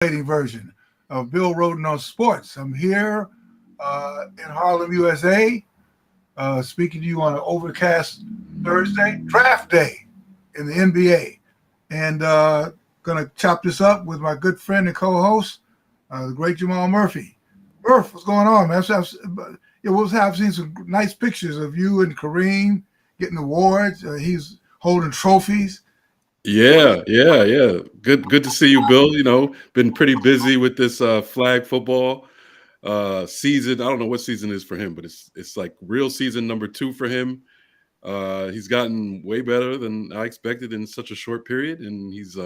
version of Bill Roden on Sports. I'm here in Harlem, USA, speaking to you on an overcast Thursday, draft day in the NBA. And going to chop this up with my good friend and co host, the great Jamal Murphy. Murph, what's going on, man? I've seen some nice pictures of you and Kareem getting awards. He's holding trophies. Yeah. Good to see you, Bill. Been pretty busy with this flag football season. I don't know what season is for him, but it's like real season number 2 for him. He's gotten way better than I expected in such a short period, and he's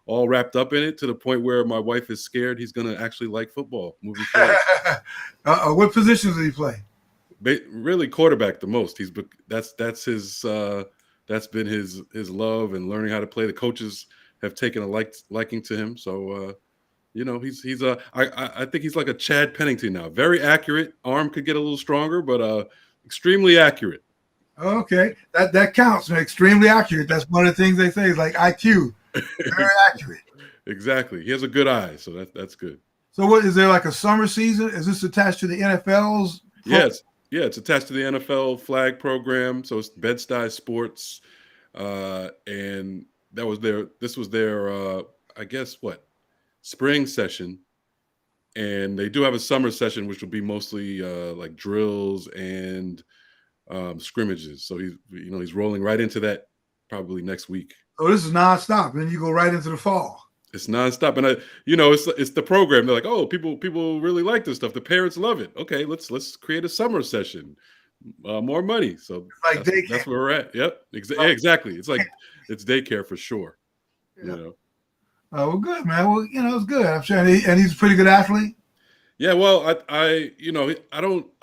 all wrapped up in it to the point where my wife is scared he's going to actually like football moving forward. What positions did he play? Really quarterback the most. That's his that's been his love and learning how to play. The coaches have taken a liking to him. So he's I think he's like a Chad Pennington now. Very accurate. Arm could get a little stronger, but extremely accurate. Okay, that counts. Man. Extremely accurate. That's one of the things they say is like IQ. Very accurate. Exactly. He has a good eye, so that's good. So what is there like a summer season? Is this attached to the NFL's? Yes. Yeah, it's attached to the NFL flag program. So it's Bed-Stuy Sports. And this was their I guess spring session. And they do have a summer session, which will be mostly like drills and scrimmages. So he's rolling right into that probably next week. So this is nonstop, and then you go right into the fall. It's nonstop, and it's the program. They're like, oh, people really like this stuff. The parents love it. Okay, let's create a summer session, more money. So like that's where we're at. Yep, exactly. It's daycare for sure. Yeah. Well, good, man. Well, it's good. I'm sure, and he's a pretty good athlete. Yeah, well, I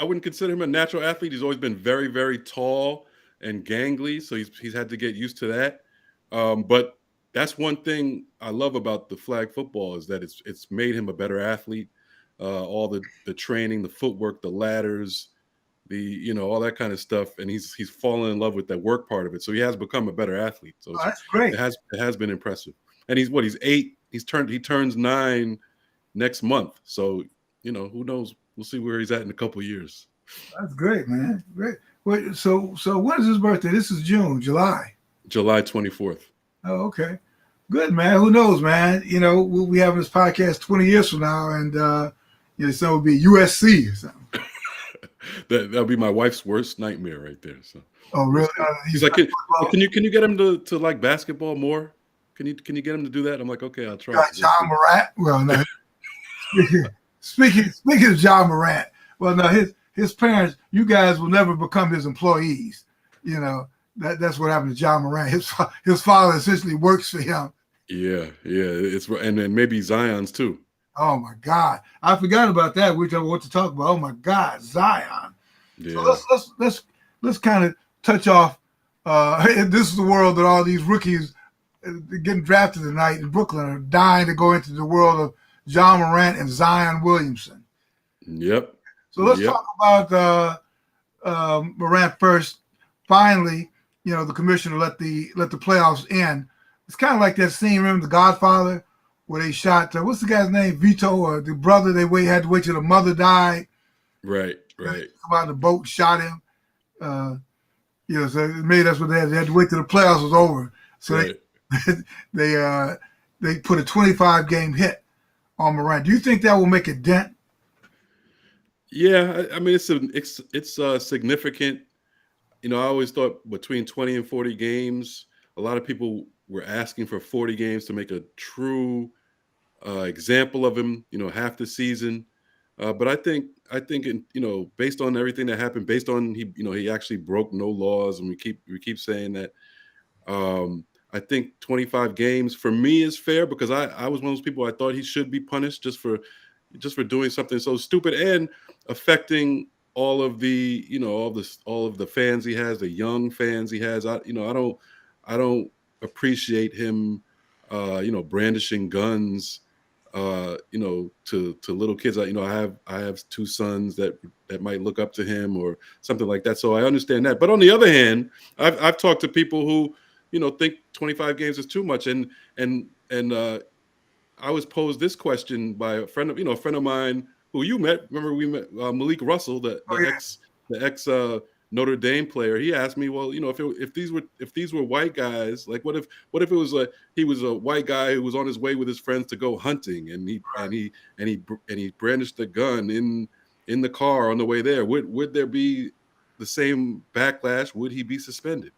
wouldn't consider him a natural athlete. He's always been very, very tall and gangly, so he's had to get used to that. But that's one thing I love about the flag football is that it's made him a better athlete. All the training, the footwork, the ladders, all that kind of stuff, and he's fallen in love with that work part of it. So he has become a better athlete. So that's great. It has been impressive. And he's 8. He turns 9 next month. So who knows? We'll see where he's at in a couple of years. That's great, man. Great. Wait, so when is his birthday? This is July. July 24th. Oh, okay. Good, man. Who knows, man? We'll be having this podcast 20 years from now, and some will be USC or something. That'll be my wife's worst nightmare right there. So. Oh, really? He's like, can you get him to like basketball more? Can you get him to do that? I'm like, okay, I'll try. John Morant. Well, no. speaking of John Morant, well, no, his parents, you guys will never become his employees. That's what happened to John Morant. His father essentially works for him. Yeah. It's and then maybe Zion's too. Oh my God, I forgot about that. We don't know what to talk about. Oh my God, Zion. Yeah. So let's kind of touch off. This is the world that all these rookies getting drafted tonight in Brooklyn are dying to go into the world of John Morant and Zion Williamson. Yep. So let's talk about Morant first. Finally, the commissioner let the playoffs end. It's kind of like that scene, remember The Godfather, where they shot what's the guy's name, Vito, or the brother. They had to wait till the mother died. Right. Come out of the boat, shot him. So maybe that's what they had. They had to wait till the playoffs was over. So right. They put a 25-game hit on Morant. Do you think that will make a dent? Yeah, I mean it's significant. I always thought between 20 and 40 games, a lot of people were asking for 40 games to make a true example of him. Half the season. But I think based on everything that happened, based on he actually broke no laws, and we keep saying that. I think 25 games for me is fair because I was one of those people I thought he should be punished just for doing something so stupid and affecting all of the all of the fans he has, the young fans he has. I don't appreciate him brandishing guns to little kids. I have 2 sons that might look up to him or something like that. So I understand that. But on the other hand, I've talked to people who think 25 games is too much, and I was posed this question by a friend of mine who you met. Remember we met Malik Russell, Oh yeah, the ex Notre Dame player. He asked me, well, if these were white guys, like what if it was he was a white guy who was on his way with his friends to go hunting, and right. he brandished a gun in the car on the way there. Would there be the same backlash? Would he be suspended?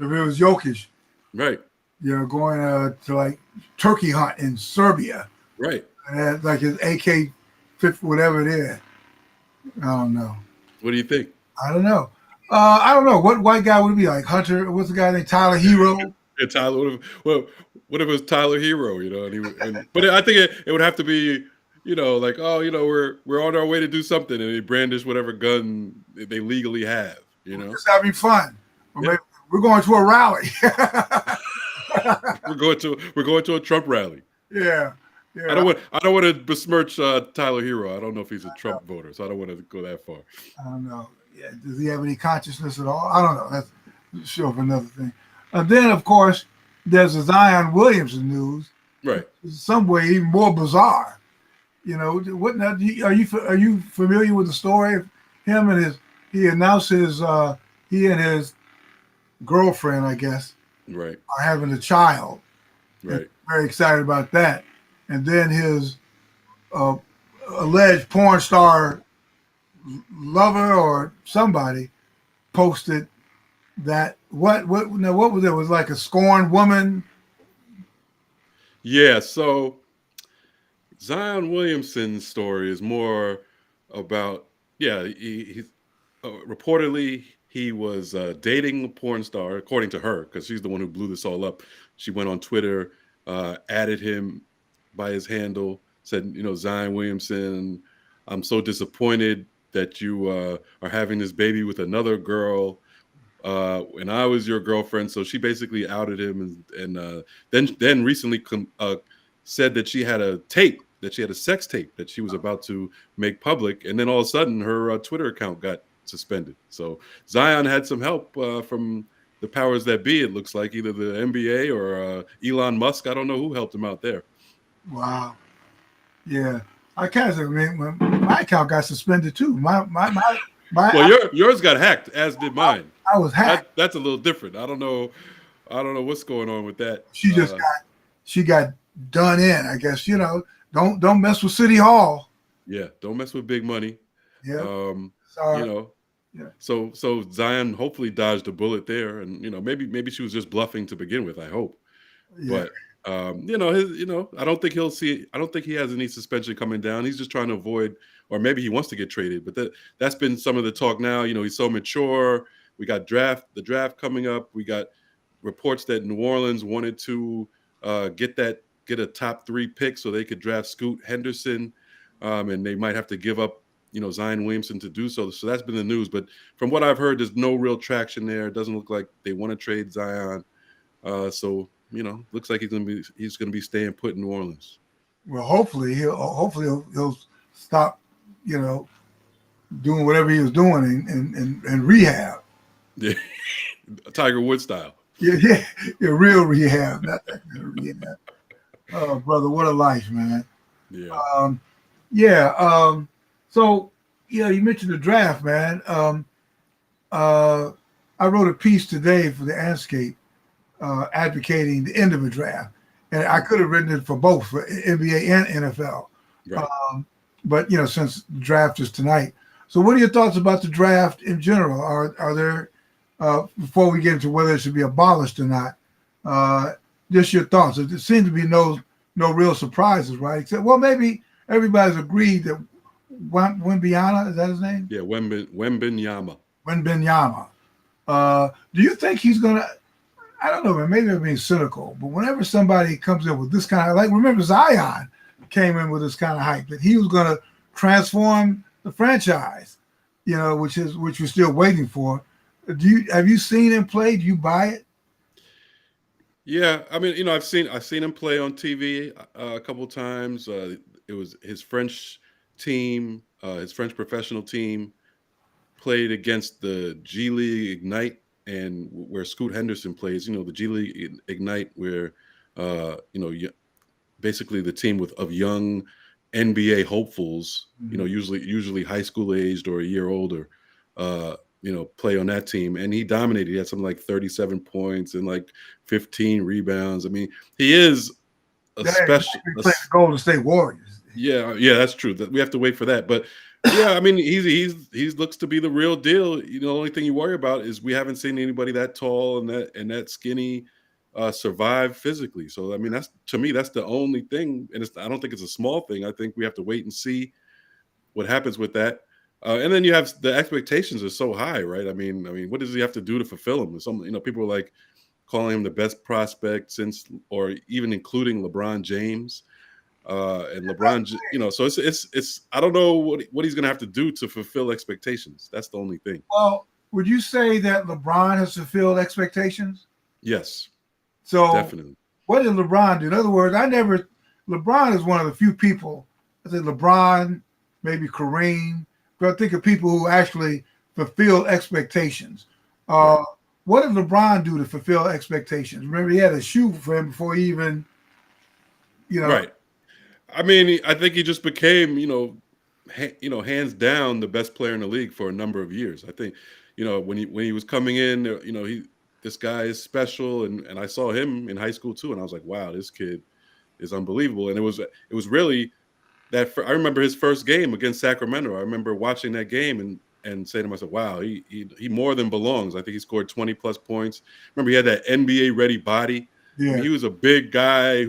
If it was Jokic, Right, going to like turkey hunt in Serbia, right. and had, like his AK, 50, whatever it is. I don't know. What do you think? I don't know. I don't know what white guy would it be like Hunter. What's the guy named Tyler Hero? Yeah, Tyler. What if it was Tyler Hero? But I think it would have to be, like, oh, we're on our way to do something, and they brandish whatever gun they legally have. We're just having fun, or Yeah, maybe we're going to a rally. we're going to a Trump rally. Yeah, yeah. I don't want to besmirch Tyler Hero. I don't know if he's a Trump voter, so I don't want to go that far. I don't know. Yeah, does he have any consciousness at all? I don't know. That's sure of another thing. And then, of course, there's the Zion Williamson news. Right. In some way, even more bizarre. What now? Are you familiar with the story of him and his? He announced he and his girlfriend, I guess, Right. are having a child. And Right. very excited about that. And then his uh, alleged porn star lover or somebody posted that what was it? It was like a scorned woman. Yeah. So Zion Williamson's story is more about, yeah, he's reportedly he was dating a porn star, according to her, because she's the one who blew this all up. She went on Twitter, added him by his handle, said, Zion Williamson, I'm so disappointed that you are having this baby with another girl. And I was your girlfriend, so she basically outed him, and then recently said that she had a sex tape that she was about to make public, and then all of a sudden her Twitter account got suspended. So Zion had some help from the powers that be. It looks like either the NBA or Elon Musk. I don't know who helped him out there. Wow. Yeah. I kind of my account got suspended too. Well, yours got hacked, as did mine. I was hacked. That's a little different. I don't know what's going on with that. She got done in. I guess don't mess with City Hall. Yeah, don't mess with big money. Yeah. Sorry. Yeah. So Zion hopefully dodged a bullet there, and maybe she was just bluffing to begin with. I hope, Yeah. but I don't think I don't think he has any suspension coming down. He's just trying to avoid, or maybe he wants to get traded. But that's been some of the talk now. He's so mature. We got the draft coming up. We got reports that New Orleans wanted to get a top 3 pick so they could draft Scoot Henderson, and they might have to give up Zion Williamson to do so. So that's been the news. But from what I've heard, there's no real traction there. It doesn't look like they want to trade Zion. So looks like he's gonna be staying put in New Orleans. Well, hopefully he'll stop, doing whatever he was doing in rehab. Yeah, Tiger Woods style. Yeah, real rehab, not that kind of rehab. Oh, brother, what a life, man. Yeah. Yeah. So, you mentioned the draft, man. I wrote a piece today for the Anscape advocating the end of a draft. And I could have written it for both, for NBA and NFL. Right. But, since the draft is tonight. So what are your thoughts about the draft in general? Are there, before we get into whether it should be abolished or not, just your thoughts? There seems to be no real surprises, right? Except, well, maybe everybody's agreed that Wembanyama, is that his name? Yeah, Wembanyama. Wembanyama. Do you think he's going to, I don't know, man, maybe I'm being cynical, but whenever somebody comes in with this kind of, like, remember Zion came in with this kind of hype that he was going to transform the franchise, which we're still waiting for. Have you seen him play? Do you buy it? Yeah, I mean, I've seen him play on TV a couple times. It was his French team, his French professional team, played against the G League Ignite, and where Scoot Henderson plays. The G League Ignite, where basically the team of young NBA hopefuls, Mhm. usually high school aged or a year older, play on that team. And he dominated. He had something like 37 points and like 15 rebounds. I mean, he is a Yeah, special. he played the Golden State Warriors. Yeah, that's true. That we have to wait for that. But yeah, I mean, he's looks to be the real deal. The only thing you worry about is we haven't seen anybody that tall and that skinny survive physically. So I mean, that's to me, that's the only thing. And I don't think it's a small thing. I think we have to wait and see what happens with that. And then you have the expectations are so high, right? I mean, what does he have to do to fulfill them? Some, people are like calling him the best prospect since, or even including LeBron James. And LeBron, so it's I don't know what he's gonna have to do to fulfill expectations. That's the only thing. Well, would you say that LeBron has fulfilled expectations? Yes, So, definitely. what did LeBron do? In other words, LeBron is one of the few people, I think LeBron, maybe Kareem, but I think of people who actually fulfill expectations. Right. Uh, what did LeBron do to fulfill expectations? Remember, he had a shoe for him before he even, you know, Right. I mean, I think he just became, hands down the best player in the league for a number of years. I think, when he was coming in, this guy is special, and I saw him in high school too, and I was like, wow, this kid is unbelievable. And it was really I remember his first game against Sacramento. I remember watching that game and saying to myself, wow, he more than belongs. I think he scored 20 plus points. Remember, he had that NBA ready body. I mean, yeah. he was a big guy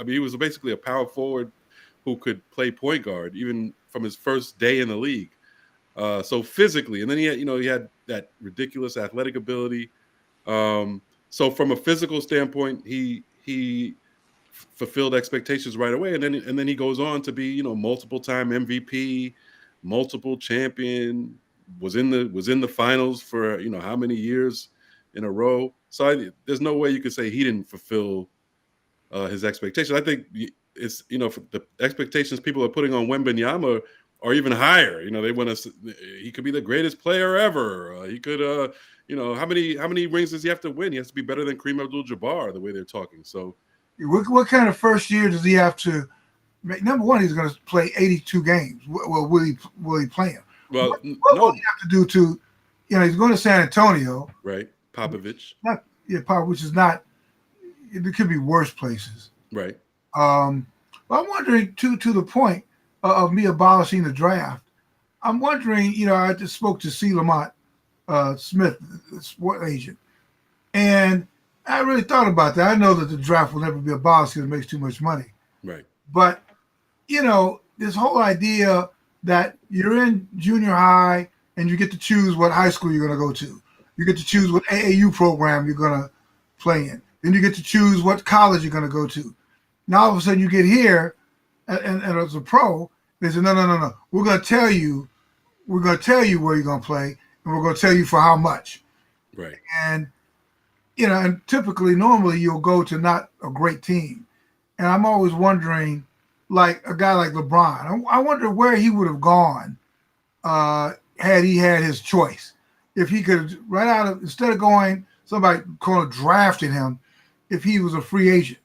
he was basically a power forward who could play point guard even from his first day in the league. So physically, and then he had that ridiculous athletic ability. So from a physical standpoint, he fulfilled expectations right away, and then he goes on to be multiple time MVP, multiple champion, was in the finals for how many years in a row. So there's no way you could say he didn't fulfill his expectations. I think it's the expectations people are putting on Wembanyama are even higher. They want to. He could be the greatest player ever. He could. How many rings does he have to win? He has to be better than Kareem Abdul-Jabbar. The way they're talking. So What kind of first year does he have to make? Number one, he's going to play 82 games. Well, will he play him? well, What will he no, have to do to, he's going to San Antonio, right? Popovich, not which is not. It could be worse places. right? Um, but I'm wondering to the point of me abolishing the draft. I'm wondering. I just spoke to C. Lamont Smith, the sport agent, and I really thought about that. I know that the draft will never be abolished because it makes too much money. Right. But this whole idea that you're in junior high and you get to choose what high school you're going to go to. You get to choose what AAU program you're going to play in. Then you get to choose what college you're going to go to. Now all of a sudden you get here, and as a pro, they say, no. We're going to tell you where you're going to play, and we're going to tell you for how much. Right. And and typically, normally you'll go to not a great team. And I'm always wondering, like a guy like LeBron, I wonder where he would have gone had he had his choice. If he could, right out of, instead of going, somebody called drafting him, if he was a free agent,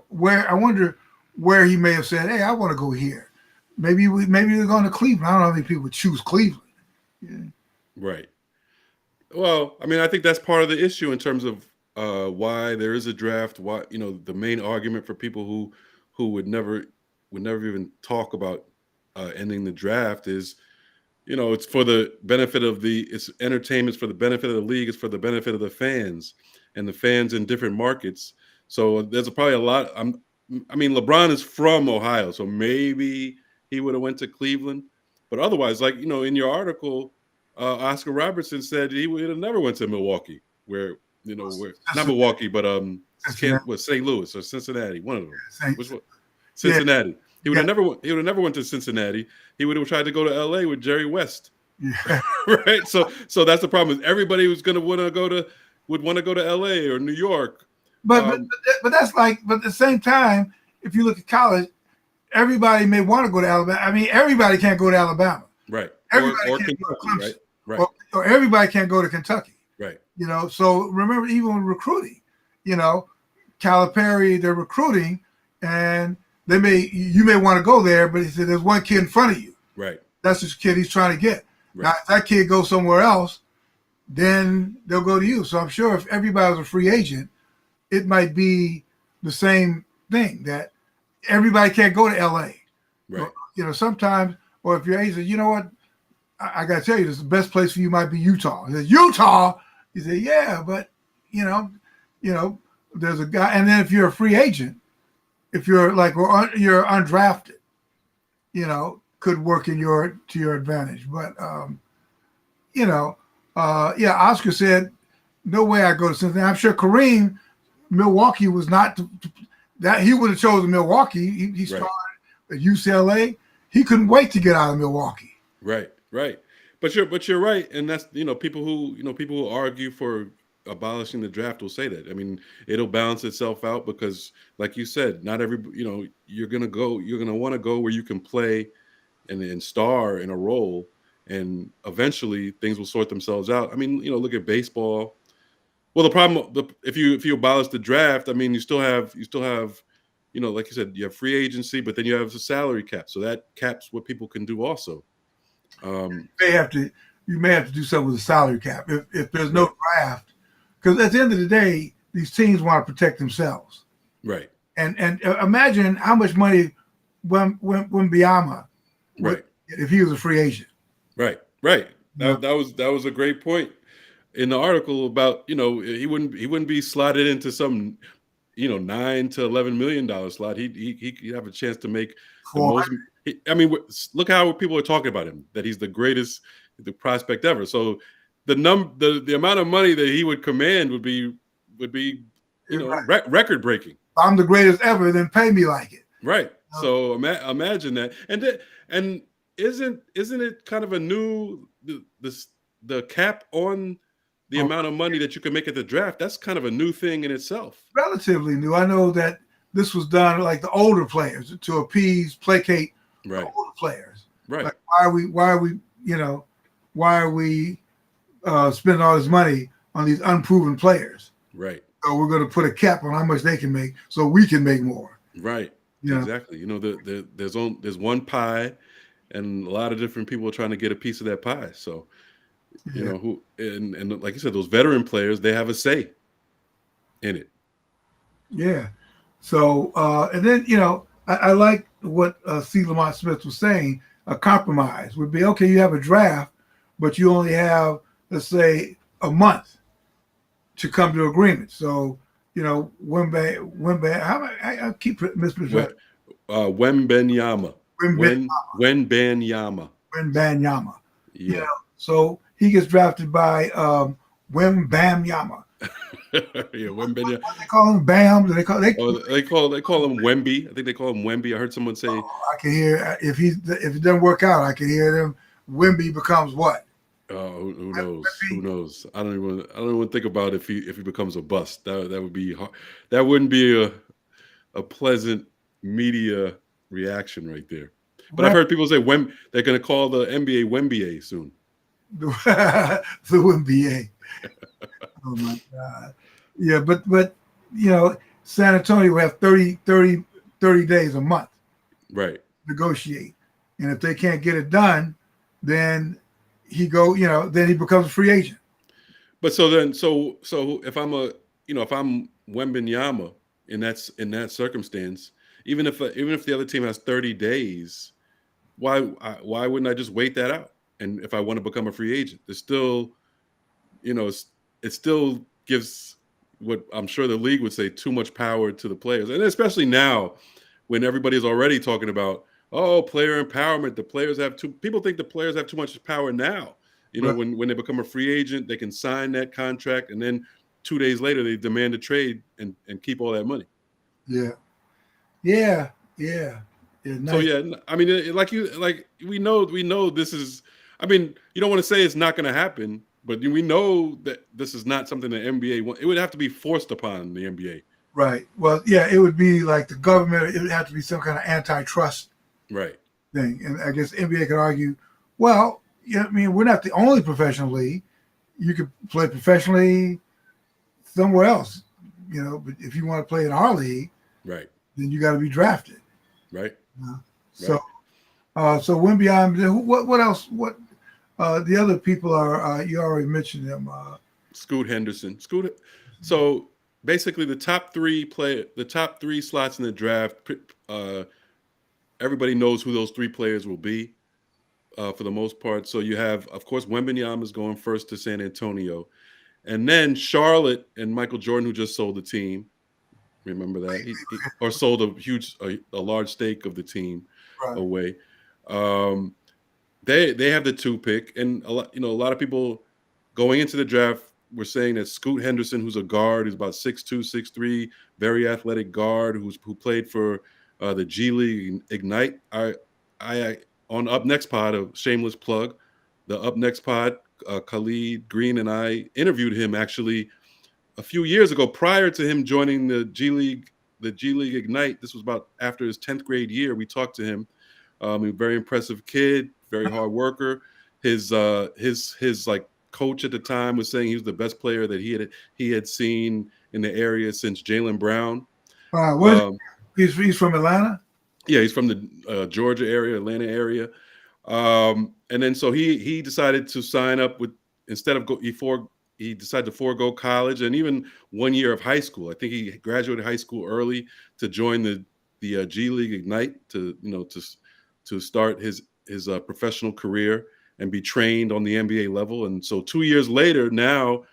where I wonder where he may have said, "Hey, I want to go here." Maybe we're going to Cleveland. I don't know how many people would choose Cleveland. Yeah. Right. Well, I mean, I think that's part of the issue in terms of why there is a draft. Why the main argument for people who would never even talk about ending the draft is it's for the benefit of it's entertainment, it's for the benefit of the league, it's for the benefit of the fans and the fans in different markets. So there's probably a lot. I mean, LeBron is from Ohio, so maybe he would have went to Cleveland, but otherwise, like in your article, Oscar Robertson said he would have never went to Milwaukee, where not Milwaukee, but Cincinnati. St. Louis or Cincinnati, one of them. Which one? Yeah, Cincinnati. He would yeah, have never. He would have never went to Cincinnati. He would have tried to go to L.A. with Jerry West, yeah. right? So that's the problem. Is everybody who's going to want to go to L.A. or New York. But that's like, but at the same time, if you look at college, everybody may want to go to Alabama. I mean, everybody can't go to Alabama. Right. Everybody Or can't go to Kentucky, Clemson. right. Or everybody can't go to Kentucky. Right. So remember, even with recruiting, Calipari, they're recruiting, and you may want to go there, but he said there's one kid in front of you. Right. That's the kid he's trying to get. Right. Now, if that kid goes somewhere else, then they'll go to you. So I'm sure if everybody was a free agent, it might be the same thing that everybody can't go to LA. Right. Sometimes, or if your agent, you know what, I got to tell you, the best place for you might be Utah. He says, Utah? He said, yeah, but, there's a guy. And then if you're a free agent, if you're you're undrafted, could work to your advantage. But, Oscar said, no way I go to Cincinnati. I'm sure Kareem, Milwaukee was not that he would have chosen Milwaukee. He started at UCLA. He couldn't wait to get out of Milwaukee. Right. But you're right, and that's people who argue for abolishing the draft will say that. I mean, it'll balance itself out because, like you said, not every you're gonna want to go where you can play and star in a role, and eventually things will sort themselves out. I mean, look at baseball. Well, the problem, if you abolish the draft, I mean, you still have, like you said, you have free agency, but then you have the salary cap, so that caps what people can do also. You may have to do something with the salary cap if there's no draft, because at the end of the day, these teams want to protect themselves. Right. And imagine how much money Wembanyama would get if he was a free agent. Right. That was a great point in the article about he wouldn't be slotted into some $9 to $11 million slot. He'd have a chance to make the most. Look how people are talking about him, that he's the greatest prospect ever. So the amount of money that he would command would be record breaking. I'm the greatest ever, then pay me like it. Right. So imagine that. And isn't it kind of a new the cap on the amount of money that you can make at the draft? That's kind of a new thing in itself. Relatively new. I know that this was done like the older players to placate the older players. Right. Like why are we spending all this money on these unproven players? Right. So we're going to put a cap on how much they can make so we can make more. Right. Exactly. There's one pie, and a lot of different people are trying to get a piece of that pie. So, and like you said, those veteran players, they have a say in it. Yeah. So, and then, I like what C. Lamont Smith was saying. A compromise would be, okay, you have a draft, but you only have, let's say, a month to come to agreement. So, I keep mispronouncing Wembanyama. Wembanyama. Yeah. So he gets drafted by Wembanyama. Yeah, Wembanyama. What they call him? Bam? They call him Wemby. I think they call him Wemby. I heard someone say. I can hear if it doesn't work out, I can hear them. Wemby becomes what? Who knows? Who knows? I don't even think about if he becomes a bust. That would be hard. That wouldn't be a pleasant media reaction right there. But I've heard people say they're going to call the NBA Wemby soon. The Wemby. Oh my God. Yeah, but San Antonio will have 30 days a month. Right. Negotiate. And if they can't get it done, then he becomes a free agent. But so if I'm Wembanyama in that circumstance, even if the other team has 30 days, why wouldn't I just wait that out? And if I want to become a free agent, there's still, it still gives what I'm sure the league would say too much power to the players, and especially now when everybody's already talking about player empowerment. People think the players have too much power now. Right. When they become a free agent, they can sign that contract, and then 2 days later they demand a trade and keep all that money. Yeah. Nice. So I mean, we know this is. I mean, you don't want to say it's not going to happen, but we know that this is not something the NBA wants. It would have to be forced upon the NBA. Right. Well, yeah, it would be like the government. It would have to be some kind of antitrust thing. And I guess the NBA could argue, well, I mean, we're not the only professional league. You could play professionally somewhere else, but if you want to play in our league, right, then you got to be drafted. Right. So, Right. so Wembanyama. What else? What the other people are? You already mentioned them. Scoot Henderson. Scoot. So basically, the top three slots in the draft. Uh, Everybody knows who those three players will be for the most part. So you have, of course, Wembanyama is going first to San Antonio, and then Charlotte and Michael Jordan, who just sold the team. Remember that he or sold a large stake of the team Right. away. Um, they have the two pick, and a lot of people going into the draft were saying that Scoot Henderson, who's a guard, who's about 6'2", 6'3", very athletic guard, who played for the G League Ignite. I on Up Next Pod, a shameless plug, the Up Next Pod, Khalid Green and I interviewed him actually a few years ago, prior to him joining the G League Ignite. This was about after his 10th grade year. We talked to him. A very impressive kid, very hard worker. His like coach at the time was saying he was the best player that he had seen in the area since Jaylen Brown. What? Um, He's from Atlanta. yeah, he's from the Georgia area, Atlanta area. And then so he decided to sign up with instead of he decided to forego college and even 1 year of high school. I think he graduated high school early to join the G League Ignite to start his professional career and be trained on the NBA level. And so 2 years later, now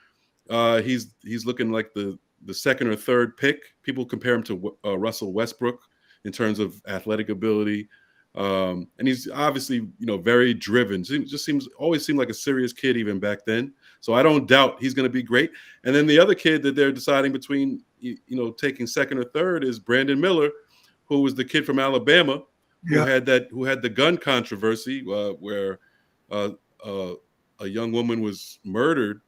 he's looking like the second or third pick. People compare him to Russell Westbrook in terms of athletic ability. And he's obviously, very driven. Just always seemed like a serious kid even back then. So I don't doubt he's going to be great. And then the other kid that they're deciding between, taking second or third is Brandon Miller, who was the kid from Alabama who Yeah. had the gun controversy where uh, uh, a young woman was murdered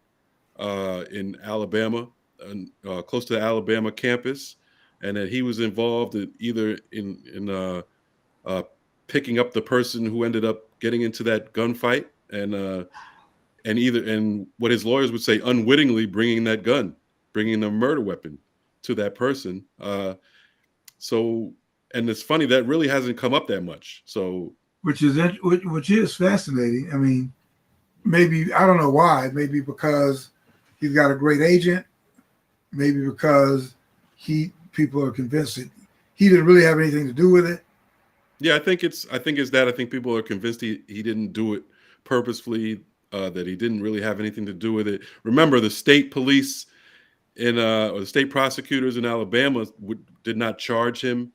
in Alabama, and close to the Alabama campus, and that he was involved either in uh, picking up the person who ended up getting into that gunfight, and what his lawyers would say, unwittingly bringing the murder weapon to that person. So, and it's funny that really hasn't come up that much. So, Which is fascinating. I mean, maybe I don't know why. Maybe because he's got a great agent. Maybe because people are convinced that he didn't really have anything to do with it. yeah, I think it's that. I think people are convinced he didn't do it purposefully. That he didn't really have anything to do with it. Remember, the state police or the state prosecutors in Alabama did not charge him.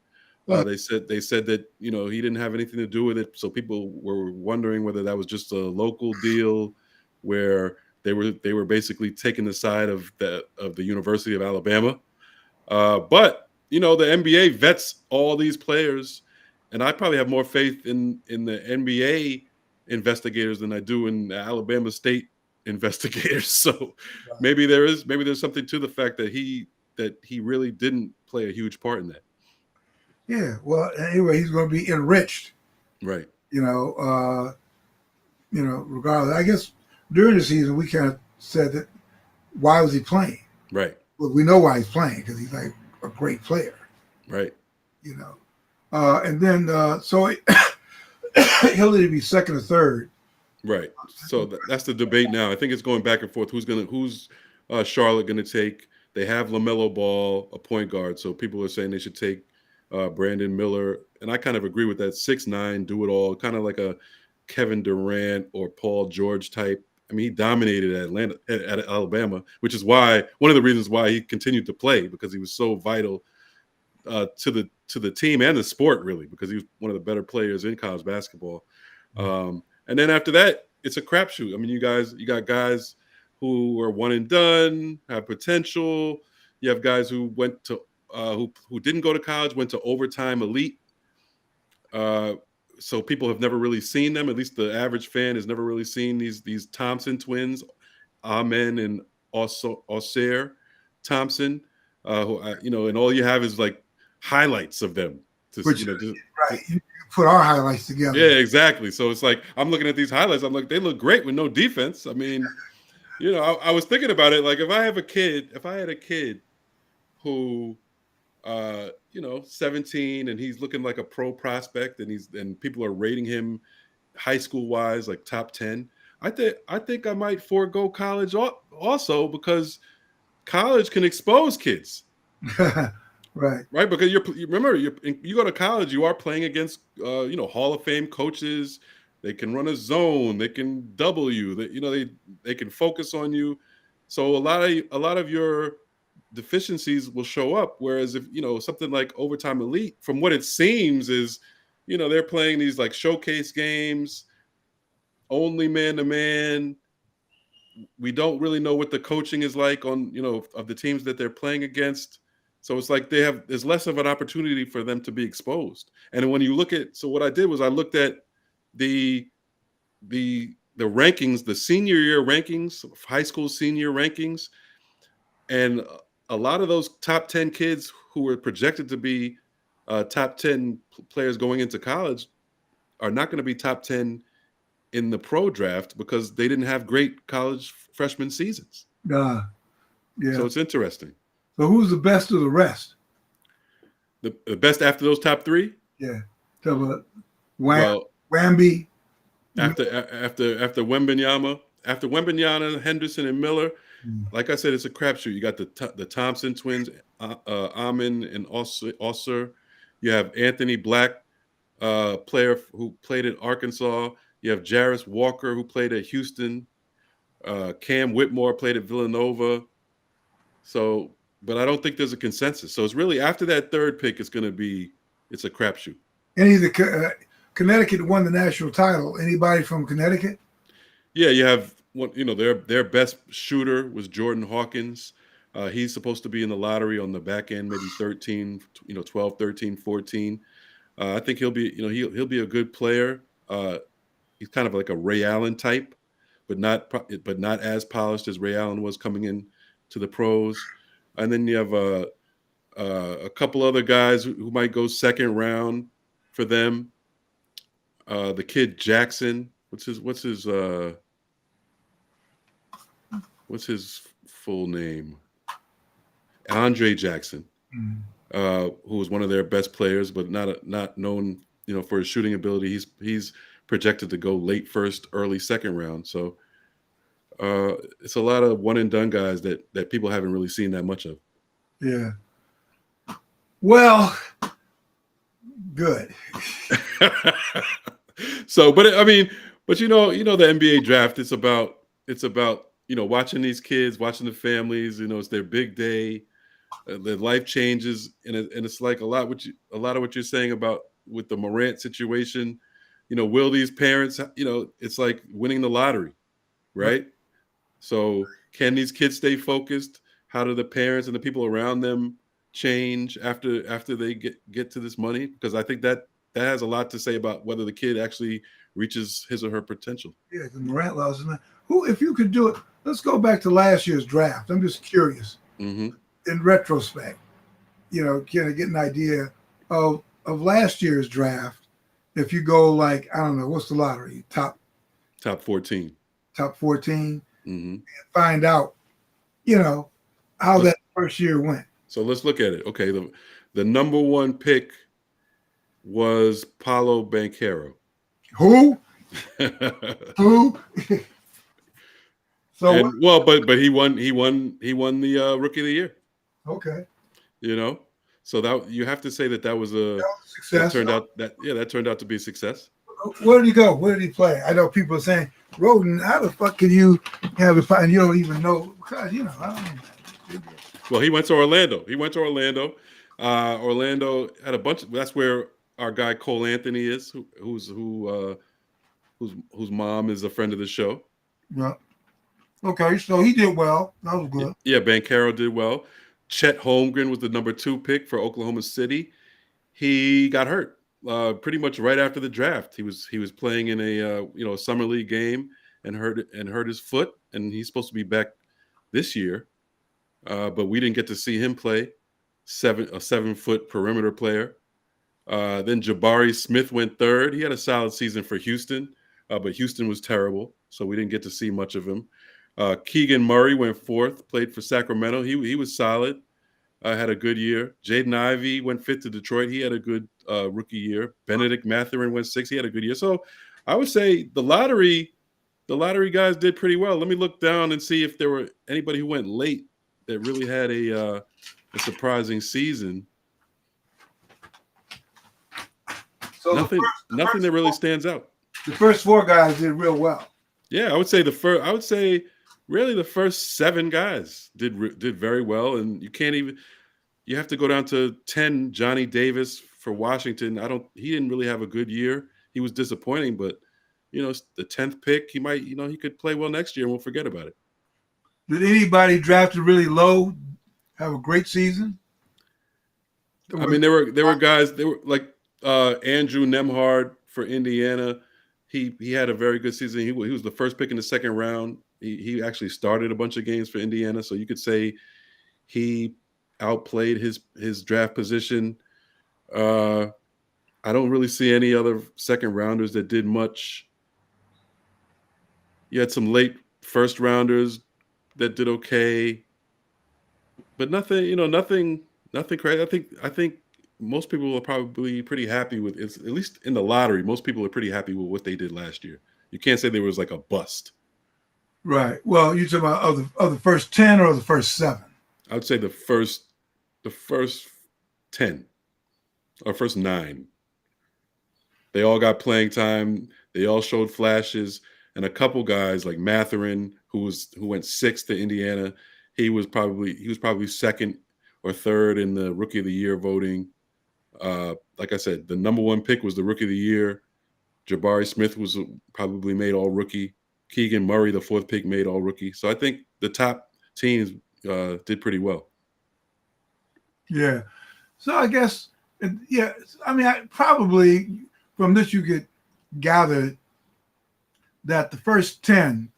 Well, They said that he didn't have anything to do with it. So people were wondering whether that was just a local deal, where they were basically taking the side of the University of Alabama. But the NBA vets all these players, and I probably have more faith in the NBA investigators than I do in the Alabama State investigators. So maybe there's something to the fact that he really didn't play a huge part in that. yeah. Well, anyway, he's going to be enriched. Right. You know, regardless. I guess during the season we kind of said that why was he playing? Right. Well, we know why he's playing because he's like a great player. Right. You know, and then so he'll either be second or third. Right. So that's the debate now. I think it's going back and forth. Who's Charlotte gonna take? They have LaMelo Ball, a point guard, so people are saying they should take Brandon Miller, and I kind of agree with that. 6'9", do it all, kind of like a Kevin Durant or Paul George type. I mean, he dominated at Alabama, which is why one of the reasons why he continued to play, because he was so vital to the team and the sport, really, because he was one of the better players in college basketball. And then after that, it's a crapshoot. I mean, you got guys who are one and done, have potential. You have guys who went to who didn't go to college, went to overtime elite. Uh, so people have never really seen them. At least the average fan has never really seen these Thompson twins, Amen and also Osir Thompson. And all you have is like highlights of them. Which To, right, you put our highlights together. yeah, exactly. So it's like I'm looking at these highlights. I'm like, they look great with no defense. I mean, I was thinking about it. Like if I had a kid who 17, and he's looking like a pro prospect, and people are rating him high school wise like top 10. I think I might forego college also because college can expose kids, Right. right? Because you go to college, you are playing against Hall of Fame coaches. They can run a zone, they can double you, they can focus on you. So a lot of your deficiencies will show up. Whereas if something like Overtime Elite, from what it seems, is they're playing these like showcase games, only man to man. We don't really know what the coaching is like on of the teams that they're playing against. So it's like there's less of an opportunity for them to be exposed. And when you look at, so what I did was I looked at the the rankings, the senior year rankings, high school senior rankings, and a lot of those top 10 kids who were projected to be top 10 players going into college are not going to be top 10 in the pro draft because they didn't have great college freshman seasons. Uh, So yeah. it's interesting. So who's the best of the rest? The best after those top three? Yeah. So, Wham, Well, Wamby. after Wembanyama, Henderson, and Miller, Mm. like I said, it's a crapshoot. You got the Thompson twins, Amin and Osser. You have Anthony Black, player who played at Arkansas. You have Jarris Walker, who played at Houston. Cam Whitmore played at Villanova. So, but I don't think there's a consensus. So it's really after that third pick, it's a crapshoot. Any of the Connecticut won the national title. Anybody from Connecticut? Yeah, you have their best shooter was Jordan Hawkins. He's supposed to be in the lottery on the back end, maybe 13, 12, 13, 14. I think he'll be, he'll be a good player. He's kind of like a Ray Allen type, but not as polished as Ray Allen was coming in to the pros. And then you have a couple other guys who might go second round for them. The kid Jackson, what's his full name? Andre Jackson, Mm. who was one of their best players, but not known, for his shooting ability. He's projected to go late first, early second round. So it's a lot of one and done guys that people haven't really seen that much of. Yeah. Well, good. So, but I mean, but the NBA draft. It's about watching these kids, watching the families. It's their big day. Their life changes, and it's like a lot of what you're saying about with the Morant situation. Will these parents? It's like winning the lottery, right? So can these kids stay focused? How do the parents and the people around them change after they get to this money? Because I think that has a lot to say about whether the kid actually reaches his or her potential. Yeah, the Morant laws. Who, if you could do it, let's go back to last year's draft. I'm just curious. Mm-hmm. In retrospect, kind of get an idea of last year's draft. If you go like, I don't know, what's the lottery? Top 14. Top 14. Mm-hmm. And find out, how that first year went. So let's look at it. Okay, the number one pick was Paolo Banchero. Who? Who? So but he won the Rookie of the Year. Okay. So that you have to say that was a success. That turned out to be a success. Where did he go? Where did he play? I know people are saying, Roden, how the fuck can you have it and you don't even know? Because, I don't know. Well, he went to Orlando. Orlando had a bunch. That's where our guy Cole Anthony is, whose mom is a friend of the show. Yeah. Okay, so he did well. That was good. Yeah, Banchero did well. Chet Holmgren was the number 2 pick for Oklahoma City. He got hurt pretty much right after the draft. He was playing in a summer league game and hurt his foot, and he's supposed to be back this year, but we didn't get to see him play. A 7-foot perimeter player. Then Jabari Smith went 3rd. He had a solid season for Houston, but Houston was terrible, so we didn't get to see much of him. Keegan Murray went 4th, played for Sacramento. He was solid. had a good year. Jaden Ivey went fifth to Detroit. He had a good rookie year. Benedict Mathurin went sixth. He had a good year. So I would say the lottery guys did pretty well. Let me look down and see if there were anybody who went late that really had a surprising season. So Nothing that really stands out. The first four guys did real well. Yeah, I would say really the first seven guys did very well, and you have to go down to 10. Johnny Davis for Washington. He didn't really have a good year. He was disappointing, but the 10th pick, he could play well next year, and we'll forget about it. Did anybody drafted really low have a great season? I mean, there were guys. They were like Andrew Nemhard for Indiana. He had a very good season. He was the first pick in the second round. He actually started a bunch of games for Indiana, so you could say he outplayed his draft position. I don't really see any other second rounders that did much. You had some late first rounders that did okay, but nothing crazy. I think most people are probably pretty happy with it. At least in the lottery, most people are pretty happy with what they did last year. You can't say there was like a bust. Right. Well, you talking about of the first 10 or the first 7? I would say the first 10 or first 9. They all got playing time. They all showed flashes, and a couple guys like Mathurin, who went 6th to Indiana, he was probably second or third in the Rookie of the Year voting. Like I said, the number 1 pick was the Rookie of the Year. Jabari Smith was probably made all rookie. Keegan Murray, the 4th pick, made all rookie. So I think the top teams did pretty well. Yeah. So I guess, yeah. I mean, probably from this you could gather that the first 10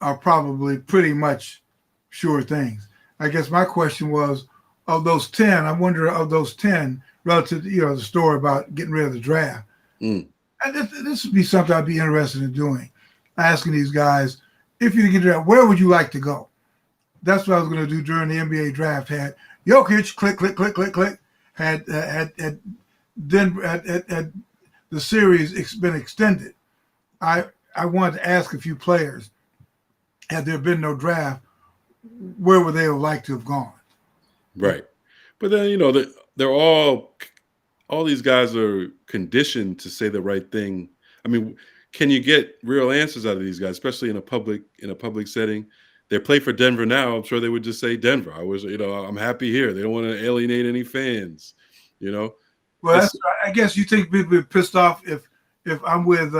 are probably pretty much sure things. I guess my question was, of those 10, I wonder of those 10 relative to the story about getting rid of the draft. Mm. And this would be something I'd be interested in doing, asking these guys, if you get draft, where would you like to go? That's what I was going to do during the NBA draft. Had Jokic, click. Had the series been extended, I wanted to ask a few players, had there been no draft, where would they have liked to have gone? Right. But then, they're all these guys are conditioned to say the right thing. I mean, can you get real answers out of these guys, especially in a public setting? They play for Denver now. I'm sure they would just say Denver. I'm happy here. They don't want to alienate any fans, Well, I guess you think people would be pissed off if I'm with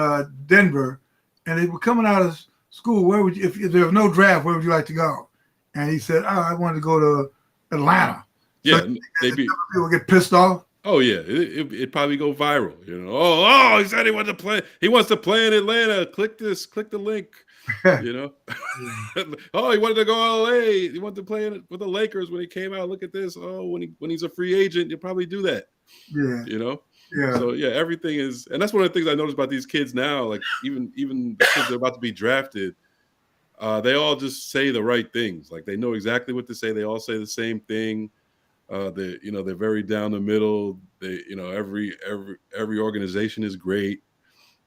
Denver and they were coming out of school. Where would you, if there was no draft, where would you like to go? And he said, I wanted to go to Atlanta. Yeah, so people get pissed off. Oh yeah, it'd probably go viral. Oh, he said he wants to play. He wants to play in Atlanta. Click the link. Oh, he wanted to go to LA. He wanted to play with the Lakers when he came out. Look at this. Oh, when he's a free agent, you'll probably do that. Yeah. Yeah. So yeah, everything is, and that's one of the things I noticed about these kids now. Like even the kids that are about to be drafted, they all just say the right things. Like they know exactly what to say. They all say the same thing. They're very down the middle. They, every organization is great.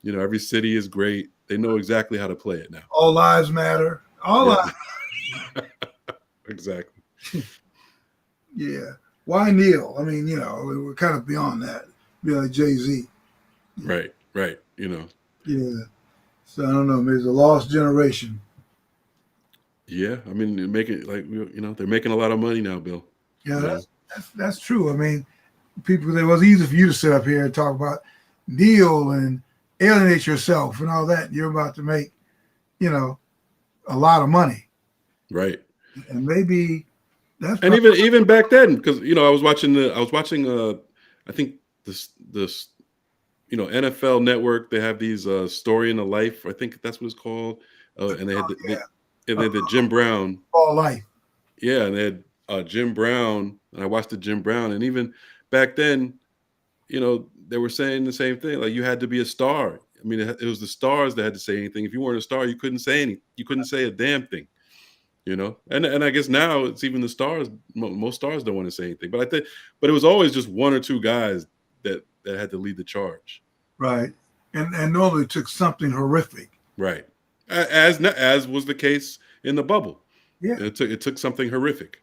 Every city is great. They know exactly how to play it now. All lives matter. Lives. Exactly. Yeah. Why kneel? I mean, we're kind of beyond that. Be like Jay-Z. Right. Yeah. So I don't know. Maybe it's a lost generation. Yeah. I mean, they're making they're making a lot of money now, Bill. Yeah, that's true. I mean, it was easy for you to sit up here and talk about kneel and alienate yourself and all that. You're about to make, a lot of money. Right. And maybe that's and even back then, because I was watching I think this NFL Network. They have these Story in the Life. I think that's what it's called. And they had the Jim Brown. All life. Yeah, and they had Jim Brown, and I watched the Jim Brown, and even back then, they were saying the same thing. Like you had to be a star. I mean, it was the stars that had to say anything. If you weren't a star, you couldn't say anything. You couldn't say a damn thing. And I guess now it's even the stars. Most stars don't want to say anything, but it was always just one or two guys that had to lead the charge. Right. And normally it took something horrific. Right. As was the case in the bubble. Yeah. It took something horrific.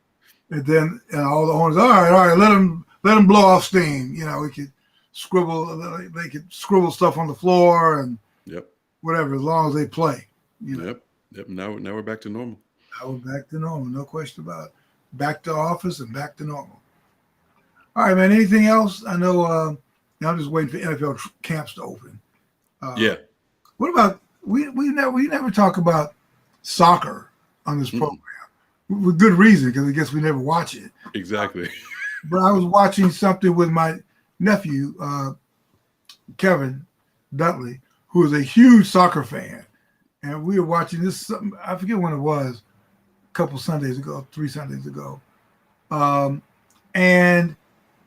And then all the owners, all right, let them blow off steam. We could they could scribble stuff on the floor and Yep. whatever, as long as they play. Yep. Now we're back to normal. Now we're back to normal, no question about it. Back to office and back to normal. All right, man. Anything else? I know. I'm just waiting for NFL camps to open. Yeah. What about we never talk about soccer on this program with good reason, because I guess we never watch it. Exactly. But I was watching something with my nephew, Kevin Dudley, who is a huge soccer fan, and we were watching this. I forget when it was, a couple Sundays ago, 3 Sundays ago, and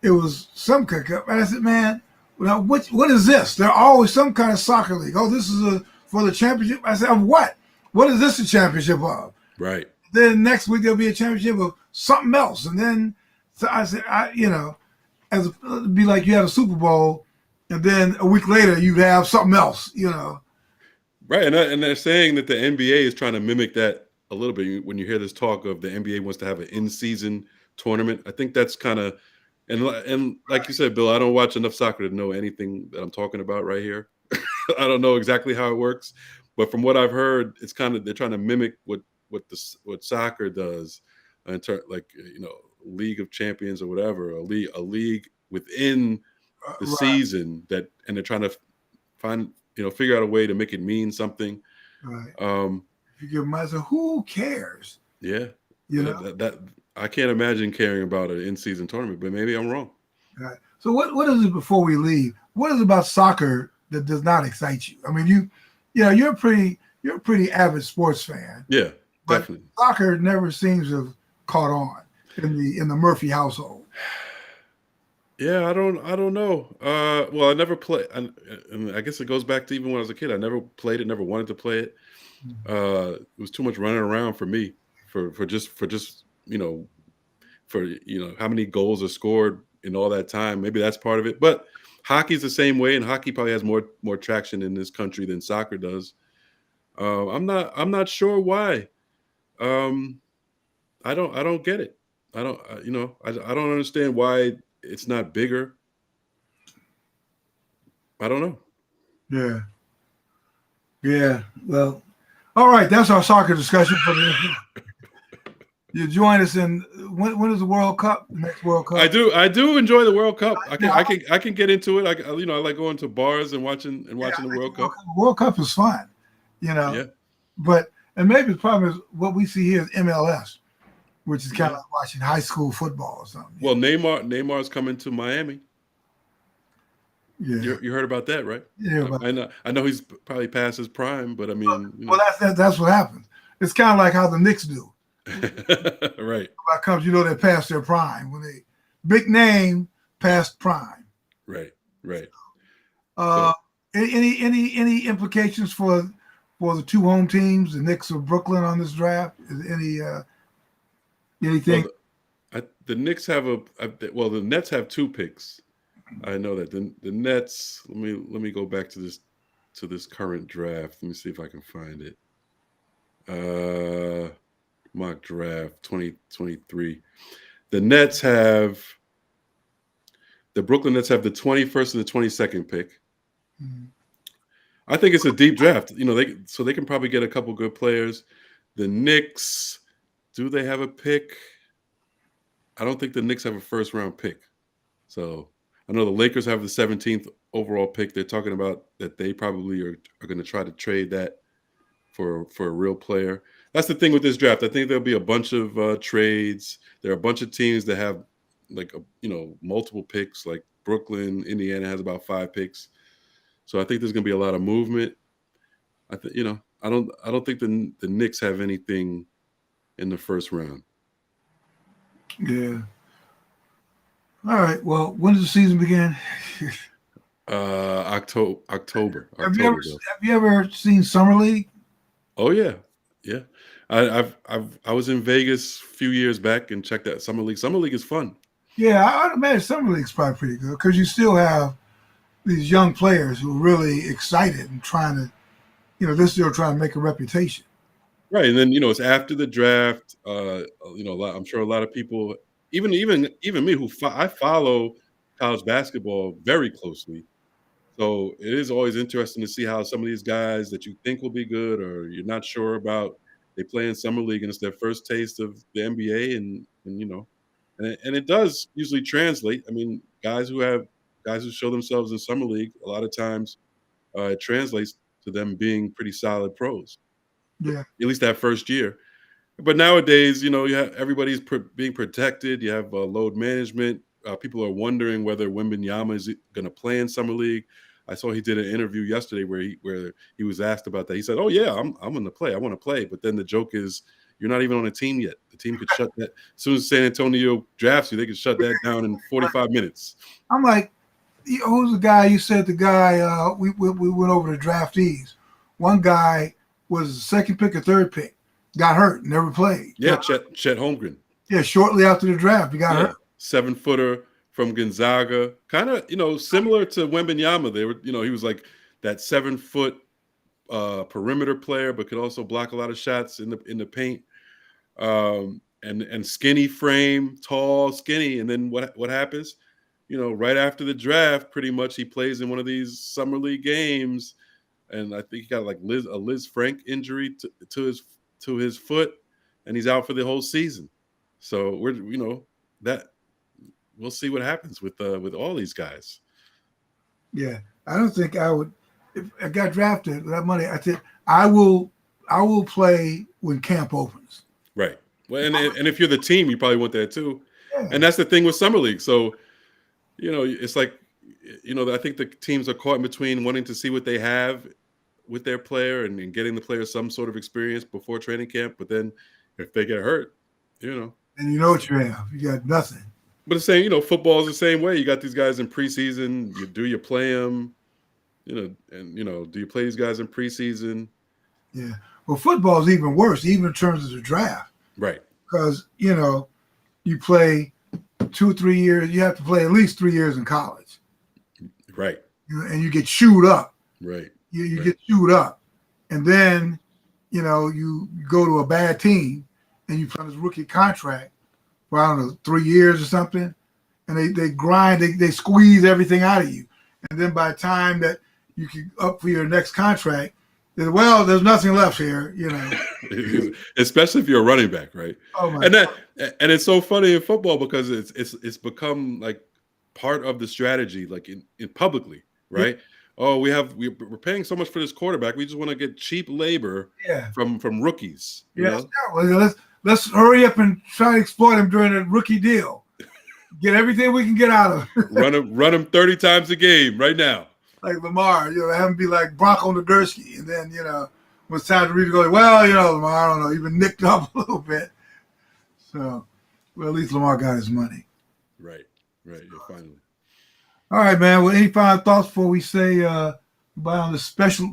it was some kind of. And I said, "Man, what is this? There's always some kind of soccer league. Oh, this is for the championship." I said, "Of what? What is this a championship of?" Right. Then next week there'll be a championship of something else, and then so I said, it'd be like you had a Super Bowl, and then a week later you'd have something else, Right, and they're saying that the NBA is trying to mimic that a little bit. When you hear this talk of the NBA wants to have an in-season tournament, I think that's kind of and like you said, Bill, I don't watch enough soccer to know anything that I'm talking about right here. I don't know exactly how it works, but from what I've heard, it's kind of they're trying to mimic what soccer does, like League of Champions or whatever, a league within the season and they're trying to figure out a way to make it mean something. Right. If you give them, I said, who cares? Yeah. That I can't imagine caring about an in-season tournament, but maybe I'm wrong. Right. So what is it before we leave? What is it about soccer that does not excite you? I mean, you're a pretty avid sports fan. Yeah, definitely. But soccer never seems to have caught on in the Murphy household. Yeah, I don't know. Well, I never played, and I guess it goes back to even when I was a kid. I never played it, never wanted to play it. It was too much running around for me, for just how many goals are scored in all that time. Maybe that's part of it. But hockey's the same way, and hockey probably has more traction in this country than soccer does. I'm not sure why. I don't get it. I don't understand why it's not bigger. I don't know. Yeah. Yeah. Well, all right. That's our soccer discussion for the. You join us in when is the World Cup? The next World Cup. I do enjoy the World Cup. I can get into it. I like going to bars and watching the World Cup. The World Cup is fun, Yeah. But maybe the problem is what we see here is MLS, which is kind of like watching high school football or something. Well, Neymar's coming to Miami. Yeah. You heard about that, right? Yeah. I know he's probably past his prime, but I mean, well, that's what happens. It's kind of like how the Knicks do. Right. Comes, they passed their prime when they big name past prime. Right. Any implications for the two home teams, the Knicks of Brooklyn, on this draft? Is anything? Well, the Knicks have the Nets have 2 picks. I know that the Nets. Let me go back to this current draft. Let me see if I can find it. Mock draft 2023. The Brooklyn Nets have the 21st and the 22nd pick. Mm-hmm. I think it's a deep draft. They can probably get a couple good players. The Knicks, do they have a pick? I don't think the Knicks have a first round pick. So I know the Lakers have the 17th overall pick. They're talking about that they probably are going to try to trade that for a real player. That's the thing with this draft. I think there'll be a bunch of trades. There are a bunch of teams that have multiple picks. Like Brooklyn, Indiana has about 5 picks. So I think there's going to be a lot of movement. I don't think the Knicks have anything in the first round. Yeah. All right. Well, when does the season begin? October. Have you ever seen Summer League? Oh yeah, yeah. I was in Vegas a few years back and checked that summer league. Summer league is fun. Yeah, I'd imagine summer league's probably pretty good because you still have these young players who are really excited and trying to, they're still trying to make a reputation. Right, and then it's after the draft. I'm sure a lot of people, even me, I follow college basketball very closely. So it is always interesting to see how some of these guys that you think will be good or you're not sure about, they play in summer league and it's their first taste of the NBA, and it does usually translate. I mean, guys who show themselves in summer league a lot of times, it translates to them being pretty solid pros, Yeah, at least that first year. But nowadays, you have everybody's being protected. You have load management. People are wondering whether Wembanyama is going to play in summer league. I saw he did an interview yesterday where he was asked about that. He said, "Oh yeah, I'm going to play. I want to play." But then the joke is, you're not even on a team yet. The team could shut that as soon as San Antonio drafts you. They could shut that down in 45 minutes. I'm like, who's the guy? You said the guy. We went over the draftees. One guy was the second pick or third pick, got hurt, never played. Yeah, Chet Holmgren. Yeah, shortly after the draft, he got hurt. 7-footer from Gonzaga, kind of similar to Wembanyama. They were, he was like that 7-foot perimeter player, but could also block a lot of shots in the paint. And skinny frame, tall, skinny. And then what happens? Right after the draft, pretty much he plays in one of these summer league games, and I think he got like a Liz Frank injury to his foot, and he's out for the whole season. So that we'll see what happens with all these guys. Yeah, I don't think I would. If I got drafted with that money, I think I will play when camp opens. Right. Well, and if you're the team, you probably want that too. Yeah. And that's the thing with summer league. So, it's like, I think the teams are caught in between wanting to see what they have with their player and getting the player some sort of experience before training camp. But then if they get hurt, and you know what you have, you got nothing. But it's saying, football is the same way. You got these guys in preseason. You play them, and do you play these guys in preseason? Yeah. Well, football is even worse, even in terms of the draft. Right. Because, you play 2 or 3 years. You have to play at least 3 years in college. Right. And you get chewed up. Right. You right. get chewed up. And then, you go to a bad team and you play this rookie contract for, I don't know, 3 years or something. And they grind, they squeeze everything out of you. And then by the time that you can up for your next contract, there's nothing left here, Especially if you're a running back, right? Oh my and God. And it's so funny in football because it's become like part of the strategy, like in publicly, right? Yeah. Oh, we're paying so much for this quarterback. We just want to get cheap labor from rookies. Yes. Let's hurry up and try to exploit him during a rookie deal. Get everything we can get out of him. run him 30 times a game right now. Like Lamar, have him be like Bronco Nagurski, and then when it's time to read, go, well, Lamar, I don't know, even nicked up a little bit. So, well, at least Lamar got his money. Right. Yeah, finally. All right, man. Well, any final thoughts before we say goodbye on the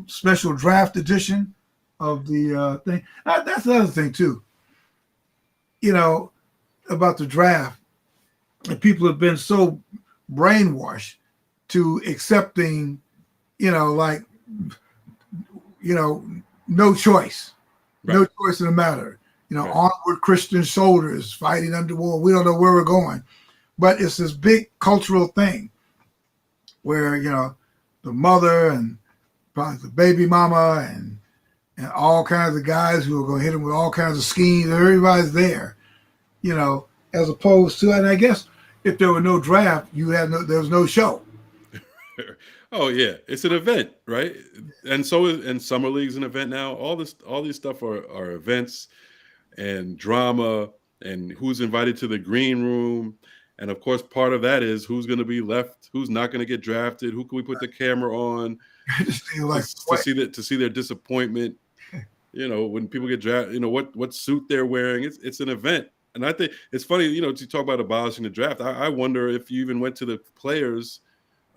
special draft edition of the thing? That's the other thing too. About the draft, and people have been so brainwashed to accepting, no choice, right. No choice in the matter. Right. Onward Christian soldiers fighting under war. We don't know where we're going, but it's this big cultural thing where, the mother and probably the baby mama and all kinds of guys who are going to hit them with all kinds of schemes. Everybody's there, as opposed to, and I guess if there were no draft, there was no show. Oh yeah, it's an event, right? And summer league's an event now. All these stuff are events and drama, and who's invited to the green room, and of course part of that is who's going to be left, who's not going to get drafted, who can we put the camera on to see their disappointment. When people get drafted, what suit they're wearing. It's an event, and I think it's funny. To talk about abolishing the draft. I wonder if you even went to the players.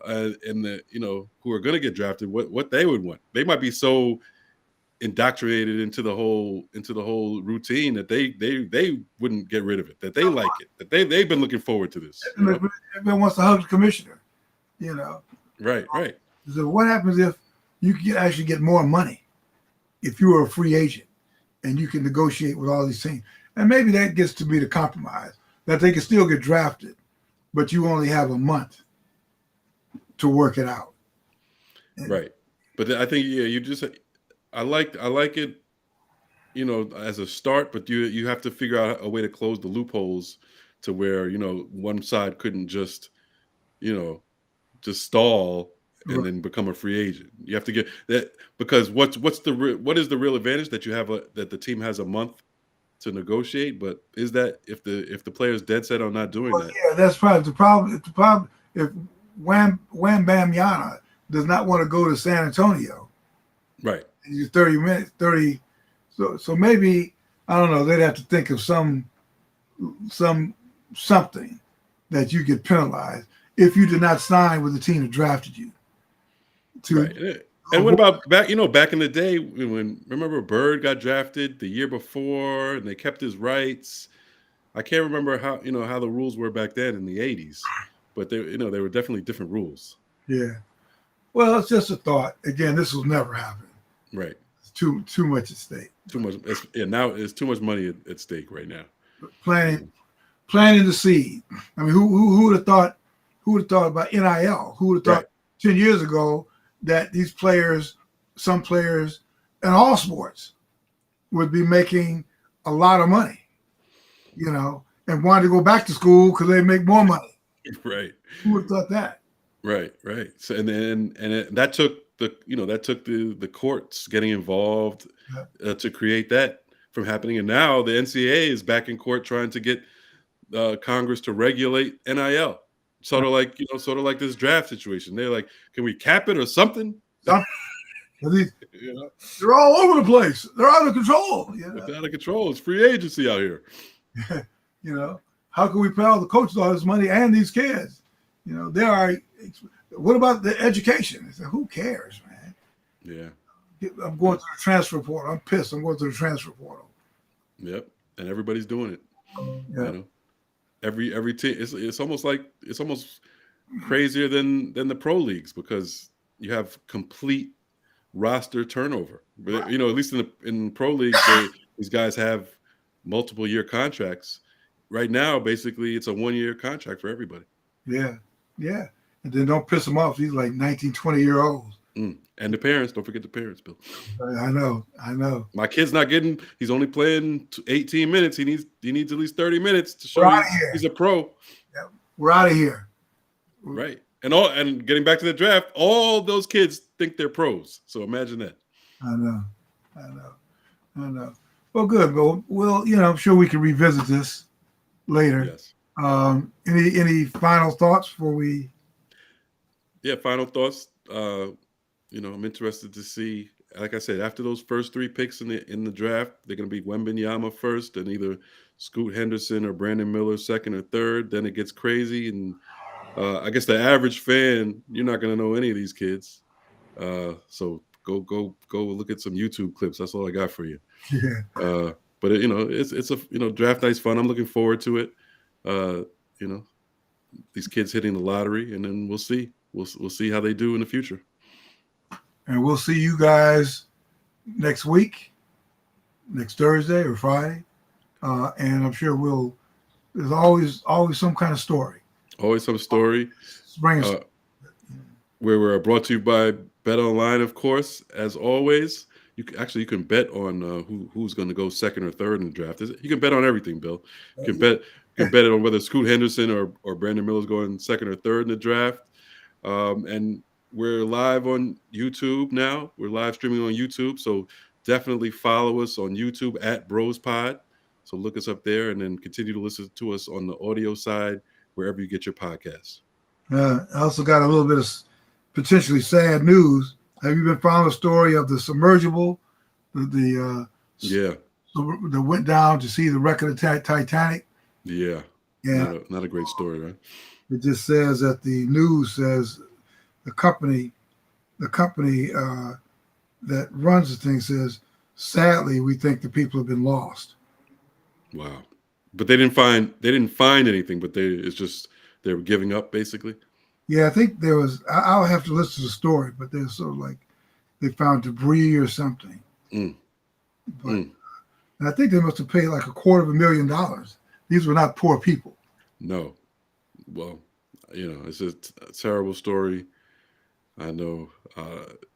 And who are going to get drafted, what they would want. They might be so indoctrinated into the whole routine that they wouldn't get rid of it, that they like it, that they've been looking forward to this. Everyone wants to hug the commissioner, Right. So what happens if you can actually get more money if you were a free agent and you can negotiate with all these teams? And maybe that gets to be the compromise, that they can still get drafted, but you only have a month to work it out. Right. But I think you just I like it, as a start, but you have to figure out a way to close the loopholes to where, one side couldn't just stall and then become a free agent. You have to get that, because what is the real advantage that you have that the team has a month to negotiate? But is that if the player's dead set on not doing that? Yeah, that's probably the problem. If Wembanyama does not want to go to San Antonio, right? He's 30 minutes, 30. So maybe, I don't know, they'd have to think of something that you get penalized if you did not sign with the team that drafted you. Right. And what about back in the day when, remember, Bird got drafted the year before and they kept his rights? I can't remember how the rules were back then in the 80s, but they were definitely different rules. Yeah. Well, it's just a thought. Again, this will never happen. Right. It's too much at stake. Too much. Now it's too much money at stake right now. Planting the seed. I mean, who would have thought? Who would have thought about NIL? Who would have thought 10 years ago that these players, some players in all sports, would be making a lot of money, and wanted to go back to school because they make more money. Right. Who would have thought that? Right. So that took the courts getting involved to create that from happening, and now the NCAA is back in court trying to get Congress to regulate NIL. Sort of like this draft situation. They're like, can we cap it or something? They're all over the place. They're out of control. They're out of control. It's free agency out here. How can we pay all the coaches all this money and these kids? They are. What about the education? I said, who cares, man? Yeah. I'm going to the transfer portal. I'm pissed. I'm going to the transfer portal. Yep. And everybody's doing it. Yeah. Every team. It's almost crazier than the pro leagues, because you have complete roster turnover. But, at least in pro leagues, these guys have multiple year contracts. Right now, basically, it's a 1-year contract for everybody. Yeah. And then don't piss them off. These like 19, 20-year-olds. And the parents. Don't forget the parents, Bill. I know. My kid's not getting. He's only playing 18 minutes. He needs at least 30 minutes to show he's a pro. Yeah, we're out of here. Right. And getting back to the draft, all those kids think they're pros. So imagine that. I know. Well, good. But I'm sure we can revisit this later. Yes. Any final thoughts before we? Yeah, final thoughts. I'm interested to see. Like I said, after those first 3 picks in the draft, they're going to be Wembanyama first, and either Scoot Henderson or Brandon Miller second or third. Then it gets crazy, and I guess the average fan, you're not going to know any of these kids. So go look at some YouTube clips. That's all I got for you. Yeah. But it's a draft night's fun. I'm looking forward to it. These kids hitting the lottery, and then we'll see. We'll see how they do in the future. And we'll see you guys next week, next Thursday or Friday. And I'm sure there's always some kind of story. Always some story. Spring. Where we're brought to you by Bet Online, of course, as always. You can bet on who's going to go second or third in the draft. You can bet on everything, Bill. You can bet it on whether Scoot Henderson or Brandon Miller's going second or third in the draft. And we're live on YouTube now. We're live streaming on YouTube. So definitely follow us on YouTube at BrosPod. So look us up there, and then continue to listen to us on the audio side, wherever you get your podcasts. I also got a little bit of potentially sad news. Have you been following the story of the submersible, that went down to see the wreck of the Titanic? Yeah. Not a great story, right? It just says that the news says the company that runs the thing says sadly, we think the people have been lost. Wow. But they didn't find anything, but it's just they were giving up basically. Yeah, I think there was. I'll have to listen to the story, but there's sort of like they found debris or something. Mm. But and I think they must have paid like $250,000. These were not poor people. No. Well, it's a terrible story. I know.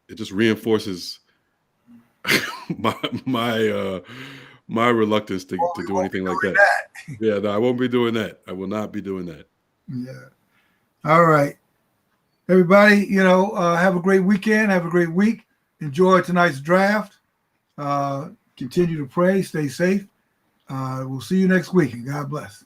It just reinforces my my reluctance to do anything like that. Yeah, no, I won't be doing that. I will not be doing that. Yeah. All right. Everybody, have a great weekend. Have a great week. Enjoy tonight's draft. Continue to pray. Stay safe. We'll see you next week. And God bless.